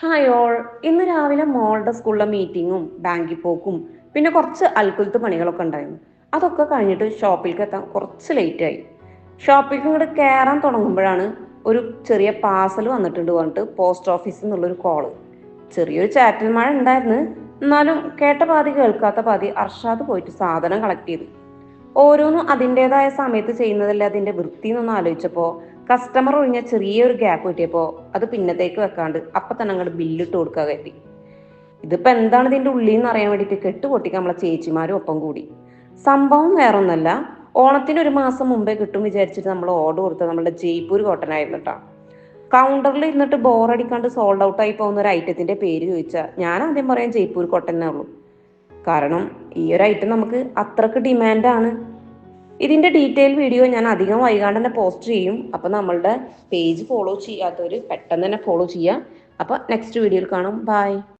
Hi all. ഇന്ന് രാവിലെ മോളുടെ സ്കൂളിലെ മീറ്റിങ്ങും ബാങ്കിൽ പോക്കും പിന്നെ കുറച്ച് അൽക്കുലത്ത് പണികളൊക്കെ ഉണ്ടായിരുന്നു. അതൊക്കെ കഴിഞ്ഞിട്ട് ഷോപ്പിലേക്ക് എത്താൻ കുറച്ച് ലേറ്റ് ആയി. ഷോപ്പിലേക്ക് ഇങ്ങോട്ട് കയറാൻ തുടങ്ങുമ്പോഴാണ് ഒരു ചെറിയ പാർസൽ വന്നിട്ടുണ്ട് പറഞ്ഞിട്ട് പോസ്റ്റ് ഓഫീസിൽ നിന്നുള്ളൊരു കോള്. ചെറിയൊരു ചാറ്റൽ മഴ ഉണ്ടായിരുന്നു. എന്നാലും കേട്ട പാതി കേൾക്കാത്ത പാതി അർഷാദ് പോയിട്ട് സാധനം കളക്ട് ചെയ്തു. ഓരോന്നും അതിൻ്റെതായ സമയത്ത് ചെയ്യുന്നതല്ലേ അതിന്റെ വൃത്തി എന്നൊന്ന് ആലോചിച്ചപ്പോ കസ്റ്റമർ ഒഴിഞ്ഞ ചെറിയൊരു ഗ്യാപ്പ് കിട്ടിയപ്പോ അത് പിന്നത്തേക്ക് വെക്കാണ്ട് അപ്പൊ തന്നെ അങ്ങോട്ട് ബില്ലിട്ട് കൊടുക്കുക കരുതി. ഇതിപ്പോ എന്താണ് ഇതിന്റെ ഉള്ളിൽ എന്ന് അറിയാൻ വേണ്ടിയിട്ട് കെട്ടുപൊട്ടിക്കാൻ നമ്മളെ ചേച്ചിമാരും ഒപ്പം കൂടി. സംഭവം വേറൊന്നല്ല, ഓണത്തിന് ഒരു മാസം മുമ്പേ കിട്ടും വിചാരിച്ചിട്ട് നമ്മൾ ഓർഡർ കൊടുത്തത് നമ്മുടെ ജയ്പൂർ കോട്ടൺ ആയിരുന്നു കേട്ടോ. കൗണ്ടറിൽ ഇരുന്നിട്ട് ബോറടിക്കാണ്ട് സോൾഡ് ഔട്ട് ആയി പോകുന്ന ഒരു ഐറ്റത്തിന്റെ പേര് ചോദിച്ചാൽ ഞാൻ ആദ്യം പറയാൻ ജയ്പൂർ കോട്ടൺ തന്നെ ഉള്ളൂ. കാരണം ഈ ഒരു ഐറ്റം നമുക്ക് അത്രക്ക് ഡിമാൻഡാണ്. ഇതിന്റെ ഡീറ്റെയിൽ വീഡിയോ ഞാൻ അധികം വൈകാണ്ട് തന്നെ പോസ്റ്റ് ചെയ്യും. അപ്പൊ നമ്മളുടെ പേജ് ഫോളോ ചെയ്യാത്തവർ പെട്ടെന്ന് തന്നെ ഫോളോ ചെയ്യുക. അപ്പൊ നെക്സ്റ്റ് വീഡിയോയിൽ കാണാം. ബൈ.